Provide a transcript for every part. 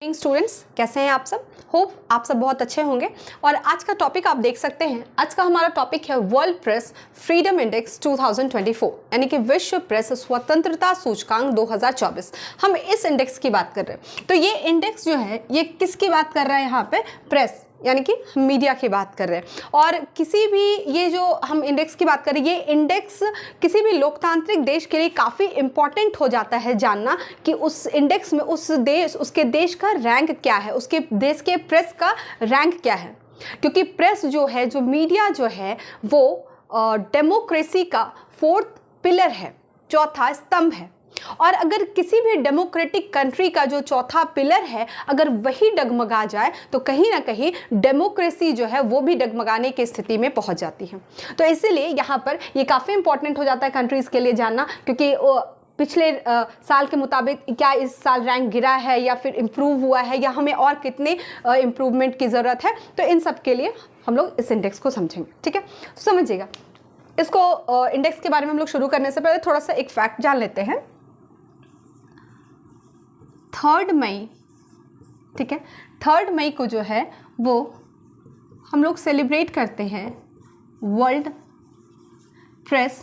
Students कैसे हैं आप सब। होप आप सब बहुत अच्छे होंगे। और आज का टॉपिक आप देख सकते हैं, आज का हमारा टॉपिक है वर्ल्ड प्रेस फ्रीडम इंडेक्स 2024 यानी कि विश्व प्रेस स्वतंत्रता सूचकांक 2024। हम इस इंडेक्स की बात कर रहे हैं। तो ये इंडेक्स जो है ये किसकी बात कर रहा है, यहाँ पे प्रेस यानी कि मीडिया की बात कर रहे हैं। और किसी भी ये जो हम इंडेक्स की बात कर रहे हैं, ये इंडेक्स किसी भी लोकतांत्रिक देश के लिए काफ़ी इम्पॉर्टेंट हो जाता है जानना कि उस इंडेक्स में उसके देश का रैंक क्या है, उसके देश के प्रेस का रैंक क्या है। क्योंकि प्रेस जो है, जो मीडिया जो है, वो डेमोक्रेसी का फोर्थ पिलर है, चौथा स्तंभ है। और अगर किसी भी डेमोक्रेटिक कंट्री का जो चौथा पिलर है, अगर वही डगमगा जाए तो कहीं ना कहीं डेमोक्रेसी जो है वो भी डगमगाने की स्थिति में पहुंच जाती है। तो इसीलिए यहाँ पर ये काफ़ी इंपॉर्टेंट हो जाता है कंट्रीज़ के लिए जानना, क्योंकि पिछले साल के मुताबिक क्या इस साल रैंक गिरा है या फिर इम्प्रूव हुआ है, या हमें और कितने इम्प्रूवमेंट की ज़रूरत है। तो इन सब के लिए हम लोग इस इंडेक्स को समझेंगे। ठीक है, तो समझिएगा इसको। इंडेक्स के बारे में हम लोग शुरू करने से पहले थोड़ा सा एक फैक्ट जान लेते हैं। 3 मई, ठीक है, 3 मई को जो है वो हम लोग सेलिब्रेट करते हैं वर्ल्ड प्रेस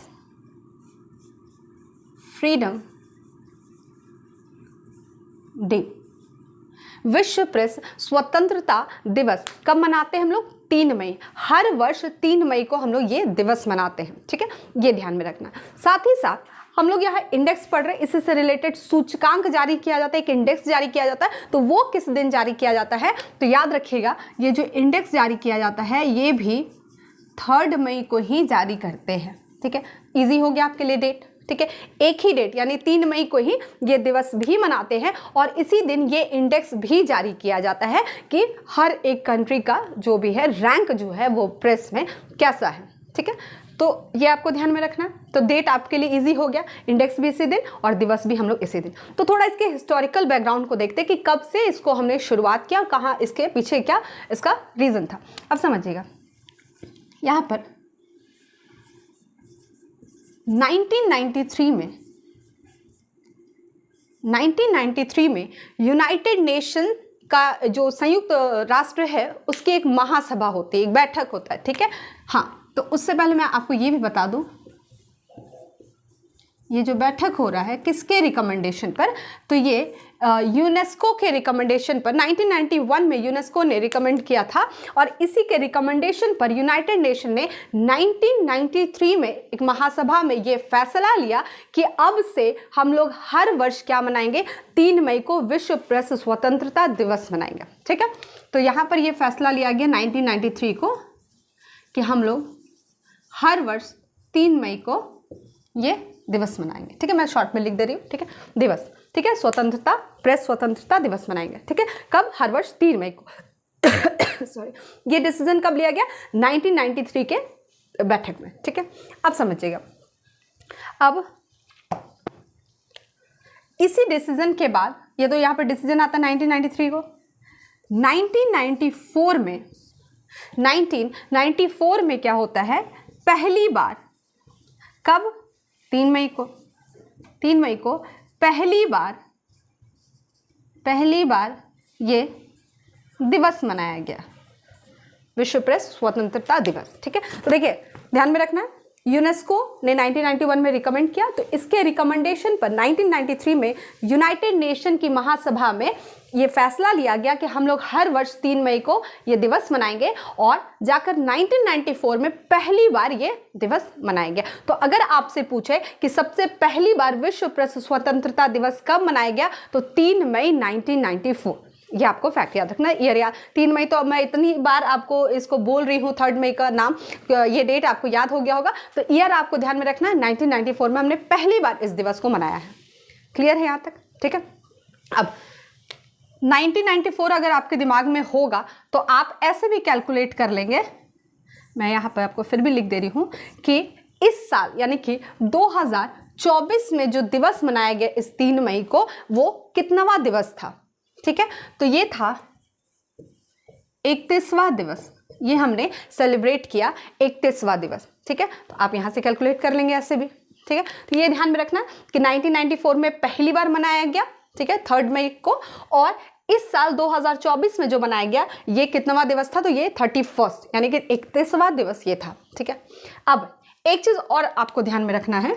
फ्रीडम डे। विश्व प्रेस स्वतंत्रता दिवस कब मनाते हैं हम लोग? 3 मई। हर वर्ष 3 मई को हम लोग ये दिवस मनाते हैं। ठीक है, ये ध्यान में रखना। साथ ही साथ हम लोग यहाँ इंडेक्स पढ़ रहे हैं, इसी से रिलेटेड सूचकांक जारी किया जाता है, एक इंडेक्स जारी किया जाता है। तो वो किस दिन जारी किया जाता है? तो याद रखिएगा, ये जो इंडेक्स जारी किया जाता है ये भी 3 मई को ही जारी करते हैं। ठीक है, इजी हो गया आपके लिए डेट। ठीक है, एक ही डेट यानी 3 मई को ही ये दिवस भी मनाते हैं। और इसी दिन ये इंडेक्स भी जारी किया जाता है कि हर एक कंट्री का जो भी है रैंक जो है वो प्रेस में कैसा है। ठीक है, तो ये आपको ध्यान में रखना। तो डेट आपके लिए इजी हो गया, इंडेक्स भी इसी दिन और दिवस भी हम लोग इसी दिन। तो थोड़ा इसके हिस्टोरिकल बैकग्राउंड को देखते हैं कि कब से इसको हमने शुरुआत किया, कहाँ इसके पीछे क्या इसका रीज़न था। अब समझिएगा, यहाँ पर 1993 में यूनाइटेड नेशन का जो संयुक्त राष्ट्र है उसकी एक महासभा होती है, एक बैठक होता है। ठीक है, हाँ, तो उससे पहले मैं आपको ये भी बता दूं, ये जो बैठक हो रहा है किसके रिकमेंडेशन पर? तो ये यूनेस्को के रिकमेंडेशन पर 1991 में यूनेस्को ने रिकमेंड किया था। और इसी के रिकमेंडेशन पर यूनाइटेड नेशन ने 1993 में एक महासभा में ये फैसला लिया कि अब से हम लोग हर वर्ष क्या मनाएंगे? 3 मई को विश्व प्रेस स्वतंत्रता दिवस मनाएंगे। ठीक है, तो यहाँ पर ये फैसला लिया गया 1993 को कि हम लोग हर वर्ष 3 मई को ये दिवस मनाएंगे। ठीक है, मैं शॉर्ट में लिख दे रही हूँ। ठीक है, दिवस, ठीक है, स्वतंत्रता, प्रेस स्वतंत्रता दिवस मनाएंगे। ठीक है, कब? हर वर्ष 3 मई को। सॉरी, ये डिसीजन कब लिया गया? 1993 के बैठक में। ठीक है, अब समझिएगा। अब इसी डिसीजन के बाद, ये तो यहाँ पर डिसीजन आता है 1993 को। 1994 में क्या होता है? पहली बार कब? 3 मई को। 3 मई को पहली बार ये दिवस मनाया गया, विश्व प्रेस स्वतंत्रता दिवस। ठीक है, तो देखिए ध्यान में रखना, यूनेस्को ने 1991 में रिकमेंड किया, तो इसके रिकमेंडेशन पर 1993 में यूनाइटेड नेशन की महासभा में ये फैसला लिया गया कि हम लोग हर वर्ष 3 मई को ये दिवस मनाएंगे। और जाकर 1994 में पहली बार ये दिवस मनाया गया। तो अगर आपसे पूछे कि सबसे पहली बार विश्व प्रेस स्वतंत्रता दिवस कब मनाया गया, तो 3 मई 1994। ये आपको फैक्ट याद रखना। ईयर याद, 3 मई तो मैं इतनी बार आपको इसको बोल रही हूँ, 3 मई का नाम, ये डेट आपको याद हो गया होगा। तो ईयर आपको ध्यान में रखना है, 1994 में हमने पहली बार इस दिवस को मनाया है। क्लियर है यहाँ तक? ठीक है, अब 1994 अगर आपके दिमाग में होगा तो आप ऐसे भी कैलकुलेट कर लेंगे। मैं यहाँ पर आपको फिर भी लिख दे रही हूँ कि इस साल यानी कि 2024 में जो दिवस मनाया गया इस 3 मई को, वो कितनावां दिवस था? ठीक है, तो ये था 31वां दिवस। ये हमने सेलिब्रेट किया 31वां दिवस। ठीक है, तो आप यहाँ से कैलकुलेट कर लेंगे ऐसे भी। ठीक है, तो ये ध्यान में रखना कि 1994 में पहली बार मनाया गया, ठीक है, 3 मई को, और इस साल 2024 में जो मनाया गया ये कितनावा दिवस था, तो ये 31 यानी कि 31वां दिवस ये था। ठीक है, अब एक चीज और आपको ध्यान में रखना है,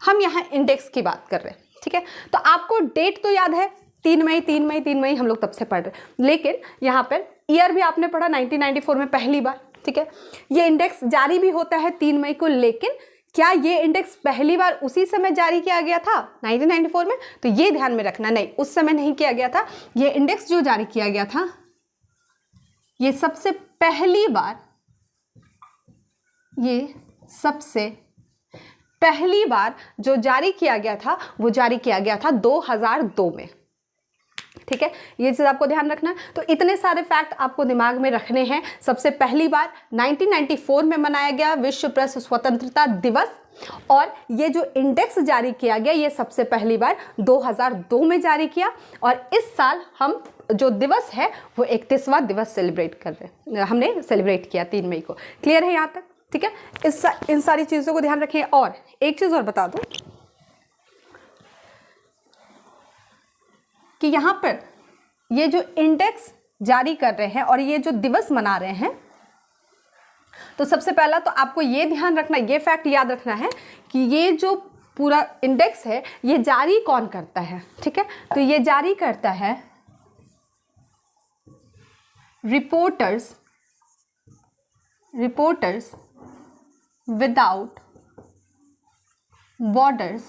हम यहाँ इंडेक्स की बात कर रहे हैं। ठीक है, तो आपको डेट तो याद है 3 मई 3 मई 3 मई हम लोग तब से पढ़ रहे हैं, लेकिन यहाँ पर ईयर भी आपने पढ़ा 1994 में पहली बार। ठीक है, ये इंडेक्स जारी भी होता है 3 मई को, लेकिन क्या ये इंडेक्स पहली बार उसी समय जारी किया गया था 1994 में, तो ये ध्यान में रखना, नहीं उस समय नहीं किया गया था। ये इंडेक्स जो जारी किया गया था ये सबसे पहली बार जो जारी किया गया था वो जारी किया गया था 2002 में। ठीक है, ये चीज आपको ध्यान रखना है। तो इतने सारे फैक्ट आपको दिमाग में रखने हैं। सबसे पहली बार 1994 में मनाया गया विश्व प्रेस स्वतंत्रता दिवस, और ये जो इंडेक्स जारी किया गया ये सबसे पहली बार 2002 में जारी किया, और इस साल हम जो दिवस है वो 31वां दिवस सेलिब्रेट कर रहे हैं, हमने सेलिब्रेट किया 3 मई को। क्लियर है यहाँ तक? ठीक है, इन सारी चीज़ों को ध्यान रखें। और एक चीज़ और बता दूं कि यहाँ पर ये जो इंडेक्स जारी कर रहे हैं और ये जो दिवस मना रहे हैं, तो सबसे पहला तो आपको ये ध्यान रखना, ये फैक्ट याद रखना है कि ये जो पूरा इंडेक्स है ये जारी कौन करता है। ठीक है, तो ये जारी करता है रिपोर्टर्स विदाउट बॉर्डर्स,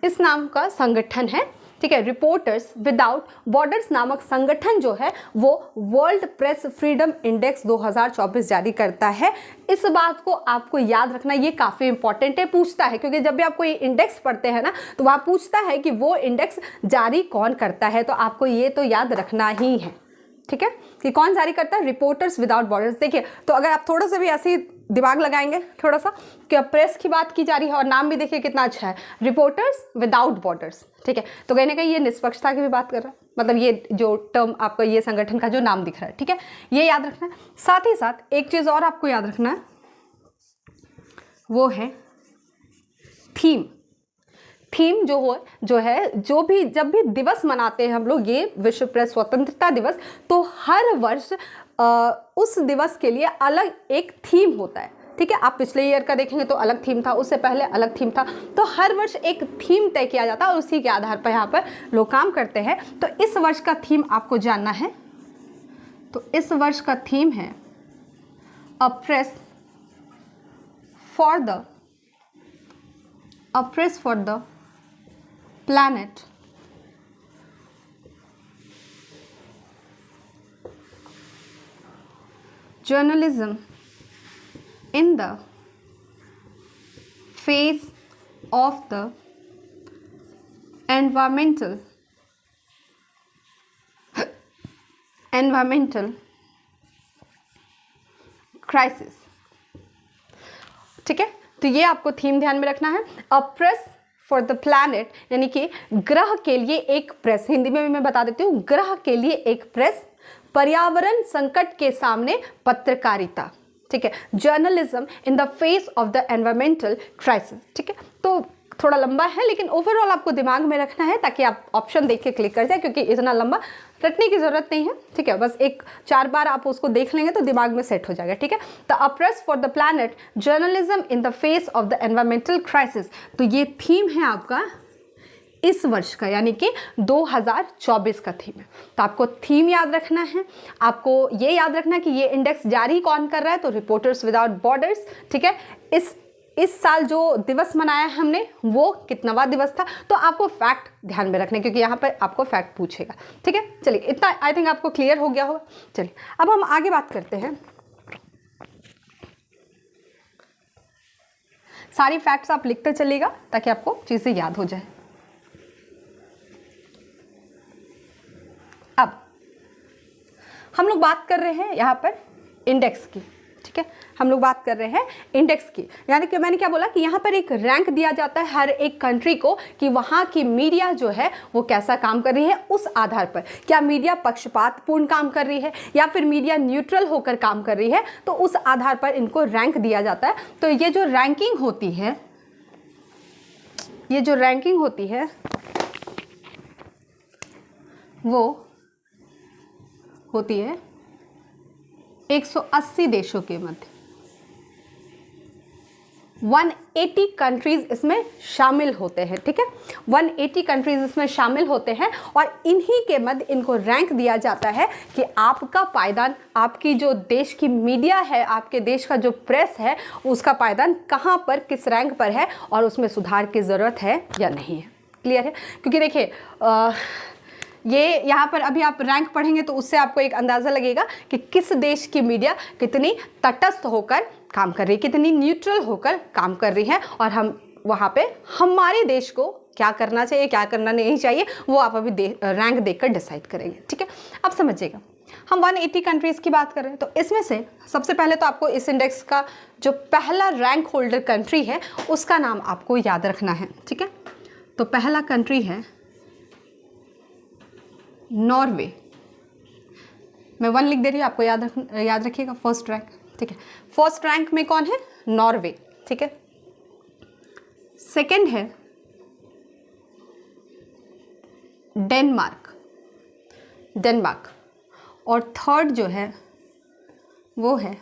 इस नाम का संगठन है। ठीक है, रिपोर्टर्स विदाउट बॉर्डर्स नामक संगठन जो है वो वर्ल्ड प्रेस फ्रीडम इंडेक्स 2024 जारी करता है। इस बात को आपको याद रखना, ये काफ़ी इंपॉर्टेंट है, पूछता है, क्योंकि जब भी आप कोई इंडेक्स पढ़ते हैं ना तो वहाँ पूछता है कि वो इंडेक्स जारी कौन करता है, तो आपको ये तो याद रखना ही है। ठीक है, कि कौन जारी करता है, रिपोर्टर्स विदाउट बॉर्डर्स। देखिए, तो अगर आप थोड़ा सा भी ऐसे ही दिमाग लगाएंगे थोड़ा सा, कि प्रेस की बात की जा रही है और नाम भी देखिए कितना अच्छा है, रिपोर्टर्स विदाउट बॉर्डर्स। ठीक है, तो कहीं ना कहीं ये निष्पक्षता की भी बात कर रहा है, मतलब ये जो टर्म आपको ये संगठन का जो नाम दिख रहा है। ठीक है, ये याद रखना है। साथ ही साथ एक चीज़ और आपको याद रखना है, वो है थीम। थीम जो भी जब भी दिवस मनाते हैं हम लोग, ये विश्व प्रेस स्वतंत्रता दिवस, तो हर वर्ष उस दिवस के लिए अलग एक थीम होता है। ठीक है, आप पिछले ईयर का देखेंगे तो अलग थीम था, उससे पहले अलग थीम था, तो हर वर्ष एक थीम तय किया जाता है और उसी के आधार पर यहाँ पर लोग काम करते हैं। तो इस वर्ष का थीम आपको जानना है, तो इस वर्ष का थीम है a press for the planet, journalism in the face of the environmental crisis। ठीक है, तो ये आपको थीम ध्यान में रखना है। A press for the planet, यानी कि ग्रह के लिए एक प्रेस, हिंदी में भी मैं बता देती हूँ, ग्रह के लिए एक प्रेस, पर्यावरण संकट के सामने पत्रकारिता। ठीक है, journalism in the face of the environmental crisis. ठीक है, तो थोड़ा लंबा है लेकिन ओवरऑल आपको दिमाग में रखना है ताकि आप ऑप्शन देख के क्लिक कर जाए, क्योंकि इतना लंबा रटने की जरूरत नहीं है। ठीक है, बस 4 बार आप उसको देख लेंगे तो दिमाग में सेट हो जाएगा। ठीक है, the a press for the planet, journalism in the face of the environmental crisis, तो ये थीम है आपका इस वर्ष का, यानी कि 2024 का थीम है। तो आपको थीम याद रखना है, आपको ये याद रखना है कि ये इंडेक्स जारी कौन कर रहा है, तो रिपोर्टर्स विदाउट बॉर्डर्स। ठीक है, इस साल जो दिवस मनाया हमने वो कितनावा दिवस था, तो आपको फैक्ट ध्यान में रखने, क्योंकि यहाँ पर आपको फैक्ट पूछेगा। ठीक है, चलिए इतना आई थिंक आपको क्लियर हो गया होगा। चलिए अब हम आगे बात करते हैं। सारी फैक्ट्स आप लिखते चलिएगा ताकि आपको चीज़ें याद हो जाए। अब हम लोग बात कर रहे हैं यहाँ पर इंडेक्स की। ठीक है, हम लोग बात कर रहे हैं इंडेक्स की, यानी कि मैंने क्या बोला कि यहाँ पर एक रैंक दिया जाता है हर एक कंट्री को कि वहाँ की मीडिया जो है वो कैसा काम कर रही है, उस आधार पर क्या मीडिया पक्षपातपूर्ण काम कर रही है या फिर मीडिया न्यूट्रल होकर काम कर रही है, तो उस आधार पर इनको रैंक दिया जाता है। तो ये जो रैंकिंग होती है वो होती है 180 देशों के मध्य। 180 कंट्रीज इसमें शामिल होते हैं, ठीक है, 180 कंट्रीज इसमें शामिल होते हैं और इन्हीं के मध्य इनको रैंक दिया जाता है कि आपका पायदान, आपकी जो देश की मीडिया है, आपके देश का जो प्रेस है, उसका पायदान कहाँ पर, किस रैंक पर है और उसमें सुधार की ज़रूरत है या नहीं है। क्लियर है? क्योंकि देखिए ये यहाँ पर अभी आप रैंक पढ़ेंगे तो उससे आपको एक अंदाज़ा लगेगा कि किस देश की मीडिया कितनी तटस्थ होकर काम कर रही है, कितनी न्यूट्रल होकर काम कर रही है और हम वहाँ पे हमारे देश को क्या करना चाहिए, क्या करना नहीं चाहिए, वो आप अभी रैंक देखकर डिसाइड करेंगे। ठीक है, अब समझिएगा, हम 180 कंट्रीज़ की बात कर रहे हैं तो इसमें से सबसे पहले तो आपको इस इंडेक्स का जो पहला रैंक होल्डर कंट्री है उसका नाम आपको याद रखना है। ठीक है, तो पहला कंट्री है नॉर्वे। मैं 1 लिख दे रही हूँ, आपको याद रखिएगा, फर्स्ट रैंक। ठीक है, फर्स्ट रैंक में कौन है? नॉर्वे। ठीक है, सेकंड है डेनमार्क और थर्ड जो है वो है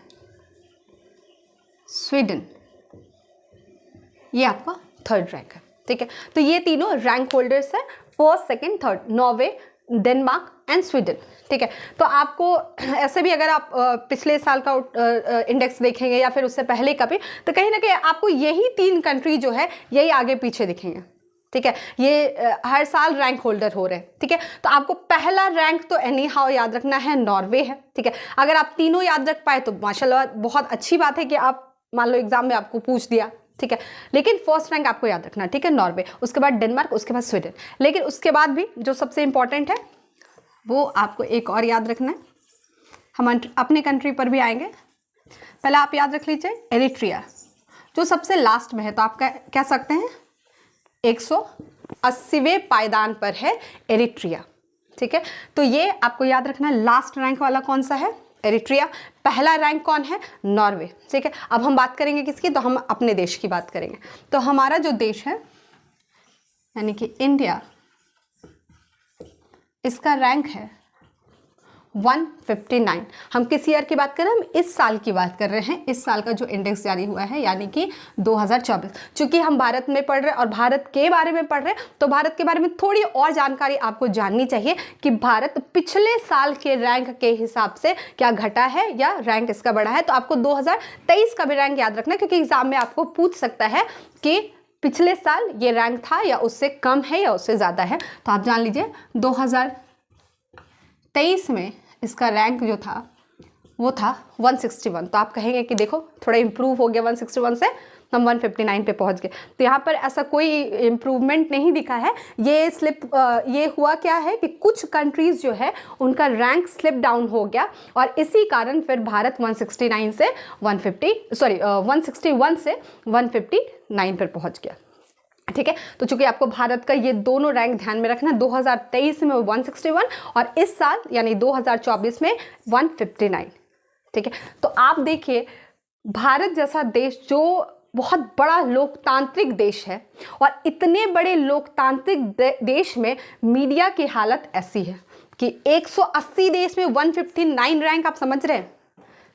स्वीडन। ये आपका थर्ड रैंक है। ठीक है, तो ये तीनों रैंक होल्डर्स हैं, first, second, third, Norway, Denmark and Sweden. ठीक है, तो आपको ऐसे भी अगर आप पिछले साल का इंडेक्स देखेंगे या फिर उससे पहले का भी, तो कहीं ना कहीं आपको यही 3 कंट्री जो है यही आगे पीछे दिखेंगे। ठीक है, ये हर साल रैंक होल्डर हो रहे हैं। ठीक है, तो आपको पहला रैंक तो एनी हाउ याद रखना है, नॉर्वे है। ठीक है, अगर आप तीनों याद रख पाए तो माशाल्लाह बहुत अच्छी बात है कि आप मान लो एग्जाम में आपको पूछ दिया। ठीक है, लेकिन फर्स्ट रैंक आपको याद रखना। ठीक है, नॉर्वे, उसके बाद डेनमार्क, उसके बाद स्वीडन। लेकिन उसके बाद भी जो सबसे इंपॉर्टेंट है वो आपको एक और याद रखना है, हम अपने कंट्री पर भी आएंगे। पहले आप याद रख लीजिए एरिट्रिया, जो सबसे लास्ट में है, तो आप कह सकते हैं 180वें पायदान पर है एरिट्रिया। ठीक है, तो ये आपको याद रखना है, लास्ट रैंक वाला कौन सा है? एरिट्रिया। पहला रैंक कौन है? नॉर्वे। ठीक है, अब हम बात करेंगे किसकी? तो हम अपने देश की बात करेंगे। तो हमारा जो देश है यानी कि इंडिया, इसका रैंक है 159। हम किस ईयर की बात कर रहे हैं? हम इस साल की बात कर रहे हैं, इस साल का जो इंडेक्स जारी हुआ है यानी कि 2024। चूंकि हम भारत में पढ़ रहे हैं और भारत के बारे में पढ़ रहे हैं, तो भारत के बारे में थोड़ी और जानकारी आपको जाननी चाहिए कि भारत पिछले साल के रैंक के हिसाब से क्या घटा है या रैंक इसका बढ़ा है। तो आपको 2023 का भी रैंक याद रखना, क्योंकि एग्जाम में आपको पूछ सकता है कि पिछले साल ये रैंक था या उससे कम है या उससे ज़्यादा है। तो आप जान लीजिए 2023 में इसका रैंक जो था वो था 161। तो आप कहेंगे कि देखो थोड़ा इम्प्रूव हो गया, 161 से हम 159 पे पहुंच गए। तो यहाँ पर ऐसा कोई इम्प्रूवमेंट नहीं दिखा है। ये हुआ क्या है कि कुछ कंट्रीज़ जो है उनका रैंक स्लिप डाउन हो गया और इसी कारण फिर भारत 161 से 159 पर पहुँच गया। ठीक है, तो चूंकि आपको भारत का ये दोनों रैंक ध्यान में रखना, 2023 में 161 और इस साल यानी 2024 में 159। ठीक है, तो आप देखिए भारत जैसा देश जो बहुत बड़ा लोकतांत्रिक देश है और इतने बड़े लोकतांत्रिक देश में मीडिया की हालत ऐसी है कि 180 देश में 159 रैंक, आप समझ रहे हैं,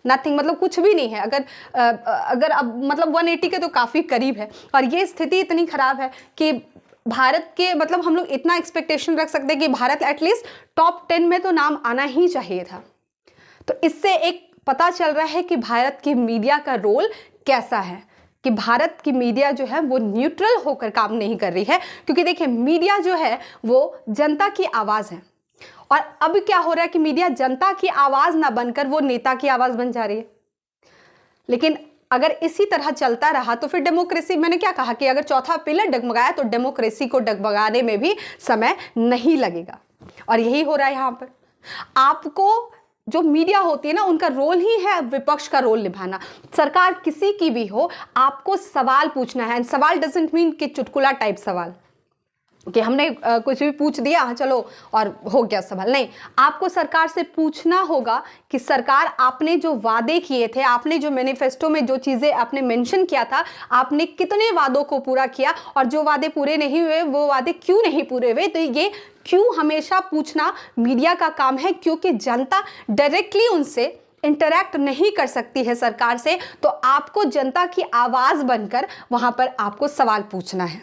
नथिंग, मतलब कुछ भी नहीं है। अगर अब मतलब 180 के तो काफ़ी करीब है और ये स्थिति इतनी ख़राब है कि भारत के मतलब हम लोग इतना एक्सपेक्टेशन रख सकते हैं कि भारत एटलीस्ट टॉप 10 में तो नाम आना ही चाहिए था। तो इससे एक पता चल रहा है कि भारत की मीडिया का रोल कैसा है, कि भारत की मीडिया जो है वो न्यूट्रल होकर काम नहीं कर रही है। क्योंकि देखिए मीडिया जो है वो जनता की आवाज़ है और अब क्या हो रहा है कि मीडिया जनता की आवाज़ ना बनकर वो नेता की आवाज़ बन जा रही है। लेकिन अगर इसी तरह चलता रहा तो फिर डेमोक्रेसी, मैंने क्या कहा कि अगर चौथा पिलर डगमगाया तो डेमोक्रेसी को डगमगाने में भी समय नहीं लगेगा और यही हो रहा है यहाँ पर। आपको जो मीडिया होती है ना, उनका रोल ही है विपक्ष का रोल निभाना। सरकार किसी की भी हो, आपको सवाल पूछना है। सवाल डजंट मीन कि चुटकुला टाइप सवाल, कि हमने कुछ भी पूछ दिया, हाँ चलो और हो गया सवाल। नहीं, आपको सरकार से पूछना होगा कि सरकार, आपने जो वादे किए थे, आपने जो मैनिफेस्टो में जो चीज़ें आपने मेंशन किया था, आपने कितने वादों को पूरा किया, और जो वादे पूरे नहीं हुए वो वादे क्यों नहीं पूरे हुए। तो ये क्यों हमेशा पूछना मीडिया का काम है, क्योंकि जनता डायरेक्टली उनसे इंटरैक्ट नहीं कर सकती है सरकार से, तो आपको जनता की आवाज़ बनकर वहाँ पर आपको सवाल पूछना है।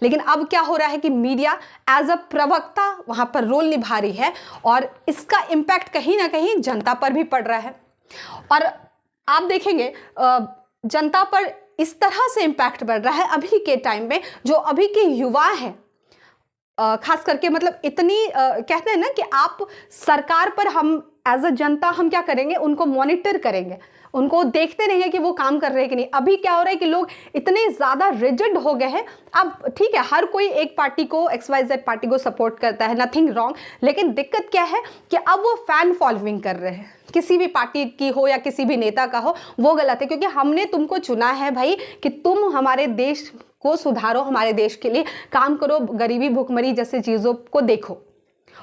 लेकिन अब क्या हो रहा है कि मीडिया एज अ प्रवक्ता वहाँ पर रोल निभा रही है, और इसका इम्पैक्ट कहीं ना कहीं जनता पर भी पड़ रहा है। और आप देखेंगे जनता पर इस तरह से इम्पैक्ट बढ़ रहा है अभी के टाइम में, जो अभी के युवा हैं खास करके, मतलब इतनी कहते हैं ना कि आप सरकार पर, हम एज अ जनता हम क्या करेंगे, उनको मॉनिटर करेंगे, उनको देखते रहेंगे कि वो काम कर रहे हैं कि नहीं। अभी क्या हो रहा है कि लोग इतने ज़्यादा रिजिड हो गए हैं। अब ठीक है, हर कोई एक पार्टी को, XYZ पार्टी को सपोर्ट करता है, नथिंग रॉन्ग, लेकिन दिक्कत क्या है कि अब वो फैन फॉलोइंग कर रहे हैं, किसी भी पार्टी की हो या किसी भी नेता का हो, वो गलत है। क्योंकि हमने तुमको चुना है भाई कि तुम हमारे देश को सुधारो, हमारे देश के लिए काम करो, गरीबी भुखमरी जैसे चीज़ों को देखो।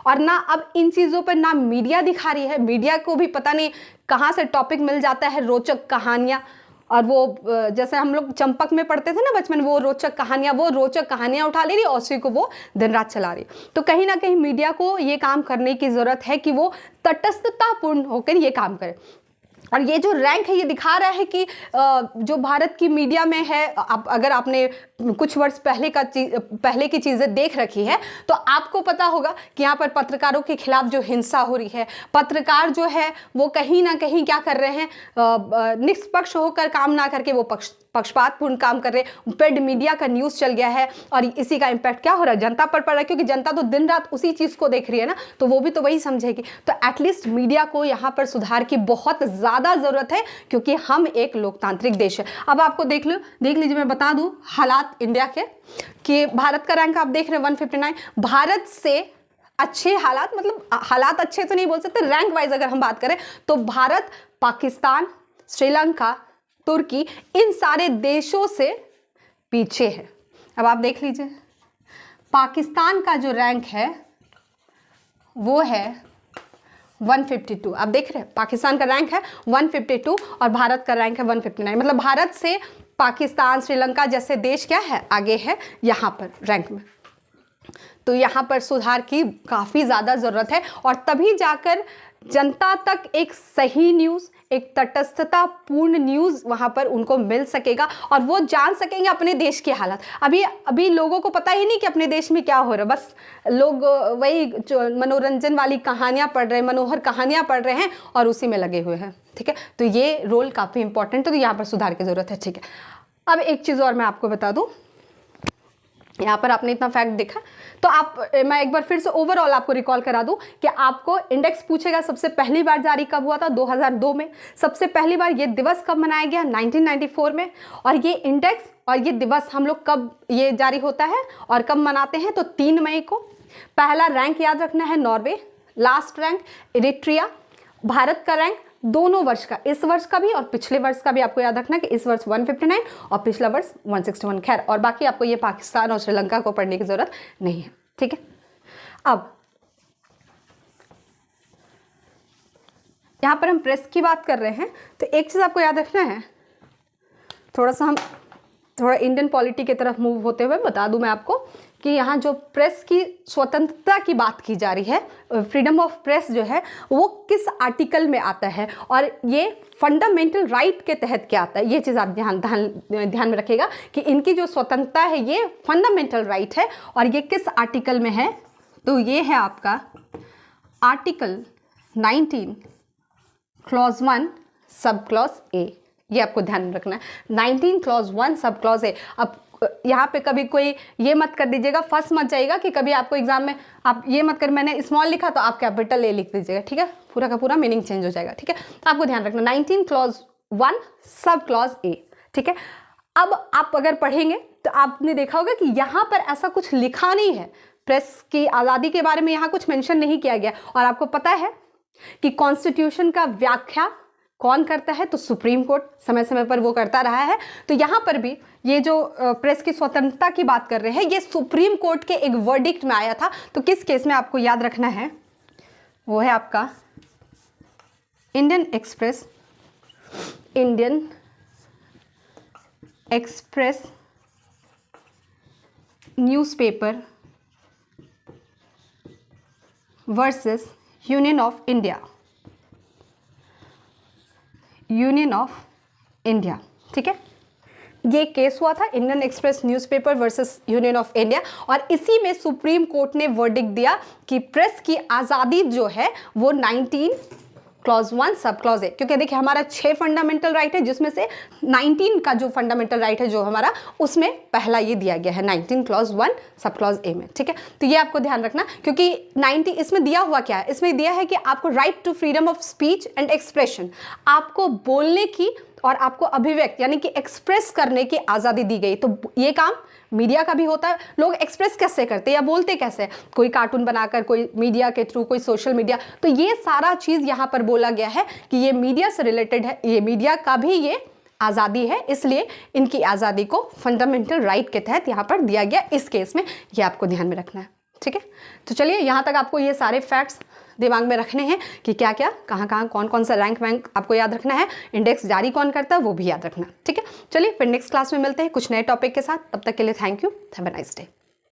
और ना अब इन चीज़ों पर ना मीडिया दिखा रही है, मीडिया को भी पता नहीं कहाँ से टॉपिक मिल जाता है, रोचक कहानियाँ। और वो जैसे हम लोग चंपक में पढ़ते थे ना बचपन, वो रोचक कहानियाँ उठा ले रही और उसी को वो दिन रात चला रही। तो कहीं ना कहीं मीडिया को ये काम करने की ज़रूरत है कि वो तटस्थतापूर्ण होकर ये काम करे। और ये जो रैंक है ये दिखा रहा है कि जो भारत की मीडिया में है, अगर आपने कुछ वर्ष पहले की चीज़ें देख रखी है तो आपको पता होगा कि यहाँ पर पत्रकारों के खिलाफ जो हिंसा हो रही है, पत्रकार जो है वो कहीं ना कहीं क्या कर रहे हैं, निष्पक्ष होकर काम ना करके वो पक्षपातपूर्ण काम कर रहे हैं। पेड मीडिया का न्यूज़ चल गया है, और इसी का इम्पैक्ट क्या हो रहा है, जनता पर पड़ रहा है, क्योंकि जनता तो दिन रात उसी चीज़ को देख रही है ना, तो वो भी तो वही समझेगी। तो एटलीस्ट मीडिया को यहाँ पर सुधार की बहुत ज़्यादा ज़रूरत है, क्योंकि हम एक लोकतांत्रिक देश है। अब आपको देख लीजिए, मैं बता दूँ हालात इंडिया के, कि भारत का रैंक आप देख रहे हैं 159। भारत से अच्छे हालात, मतलब हालात अच्छे तो नहीं बोल सकते, रैंक वाइज अगर हम बात करें तो भारत पाकिस्तान, श्रीलंका, तुर्की, इन सारे देशों से पीछे है। अब आप देख लीजिए, पाकिस्तान का जो रैंक है वो है 152। आप देख रहे हैं पाकिस्तान का रैंक है 152 और भारत का रैंक है 159। मतलब भारत से पाकिस्तान, श्रीलंका जैसे देश क्या है, आगे है यहाँ पर रैंक में। तो यहाँ पर सुधार की काफ़ी ज़्यादा ज़रूरत है, और तभी जाकर जनता तक एक सही न्यूज़, एक तटस्थतापूर्ण न्यूज़ वहाँ पर उनको मिल सकेगा, और वो जान सकेंगे अपने देश के हालात। अभी लोगों को पता ही नहीं कि अपने देश में क्या हो रहा है, बस लोग वही मनोरंजन वाली कहानियाँ पढ़ रहे हैं, मनोहर कहानियाँ पढ़ रहे हैं और उसी में लगे हुए हैं। ठीक है, तो ये रोल काफ़ी इंपॉर्टेंट है, तो यहाँ पर सुधार की ज़रूरत है। ठीक है, अब एक चीज़ और मैं आपको बता दूँ, यहाँ पर आपने इतना फैक्ट देखा, तो मैं एक बार फिर से ओवरऑल आपको रिकॉल करा दूं कि आपको इंडेक्स पूछेगा सबसे पहली बार जारी कब हुआ था, 2002 में। सबसे पहली बार ये दिवस कब मनाया गया, 1994 में। और ये इंडेक्स और ये दिवस हम लोग कब ये जारी होता है और कब मनाते हैं, तो 3 मई को। पहला रैंक याद रखना है Norway, last rank Eritrea. Bharat का रैंक दोनों वर्ष का, इस वर्ष का भी और पिछले वर्ष का भी आपको याद रखना कि इस वर्ष 159 और पिछला वर्ष 161। खैर, और बाकी आपको ये पाकिस्तान और श्रीलंका को पढ़ने की जरूरत नहीं है। ठीक है, अब यहाँ पर हम प्रेस की बात कर रहे हैं, तो एक चीज़ आपको याद रखना है, थोड़ा इंडियन पॉलिटी की तरफ मूव होते हुए बता दूं मैं आपको कि यहाँ जो प्रेस की स्वतंत्रता की बात की जा रही है, फ्रीडम ऑफ प्रेस जो है वो किस आर्टिकल में आता है और ये फंडामेंटल राइट के तहत क्या आता है, ये चीज़ आप ध्यान में रखिएगा कि इनकी जो स्वतंत्रता है ये फंडामेंटल राइट है और ये किस आर्टिकल में है। तो ये है आपका article 19 clause 1 sub clause A, ये आपको ध्यान में रखना है। 19 क्लॉज 1 सब क्लॉज ए। अब यहाँ पे कभी कोई ये मत कर दीजिएगा, फंस मत जाइएगा कि कभी आपको एग्जाम में आप ये मत कर, मैंने स्मॉल लिखा तो आप कैपिटल ए लिख दीजिएगा। ठीक है, पूरा का पूरा मीनिंग चेंज हो जाएगा। ठीक है, तो आपको ध्यान रखना 19 क्लॉज 1 सब क्लॉज ए। ठीक है, अब आप अगर पढ़ेंगे तो आपने देखा होगा कि यहाँ पर ऐसा कुछ लिखा नहीं है, प्रेस की आज़ादी के बारे में यहाँ कुछ मेंशन नहीं किया गया। और आपको पता है कि कॉन्स्टिट्यूशन का व्याख्या कौन करता है? तो सुप्रीम कोर्ट समय समय पर वो करता रहा है। तो यहाँ पर भी ये जो प्रेस की स्वतंत्रता की बात कर रहे हैं, ये सुप्रीम कोर्ट के एक वर्डिक्ट में आया था। तो किस केस में आपको याद रखना है? वो है आपका Indian express newspaper versus union of India. ठीक है, ये केस हुआ था Indian express newspaper versus union of India, और इसी में सुप्रीम कोर्ट ने वर्डिक्ट दिया कि प्रेस की आज़ादी जो है वो 19 क्लॉज 1 सब क्लॉज ए, क्योंकि देखिए हमारा 6 फंडामेंटल राइट है, जिसमें से 19 का जो फंडामेंटल राइट है जो हमारा, उसमें पहला ये दिया गया है 19 क्लॉज 1 सब क्लॉज ए में। ठीक है, तो ये आपको ध्यान रखना, क्योंकि 90 इसमें दिया हुआ क्या है? इसमें दिया है कि आपको right to freedom of speech and expression, आपको बोलने की और आपको अभिव्यक्त यानी कि एक्सप्रेस करने की आज़ादी दी गई। तो ये काम मीडिया का भी होता है। लोग एक्सप्रेस कैसे करते हैं या बोलते कैसे? कोई कार्टून बनाकर, कोई मीडिया के थ्रू, कोई सोशल मीडिया। तो ये सारा चीज़ यहाँ पर बोला गया है कि ये मीडिया से रिलेटेड है, ये मीडिया का भी ये आज़ादी है, इसलिए इनकी आज़ादी को फंडामेंटल राइट के तहत यहाँ पर दिया गया इस केस में। ये आपको ध्यान में रखना है। ठीक है, तो चलिए यहाँ तक आपको ये सारे फैक्ट्स दिमाग में रखने हैं कि क्या क्या, कहाँ कहाँ, कौन कौन सा रैंक वैंक आपको याद रखना है, इंडेक्स जारी कौन करता है वो भी याद रखना। ठीक है, चलिए फिर नेक्स्ट क्लास में मिलते हैं कुछ नए टॉपिक के साथ। तब तक के लिए thank you, have a nice day.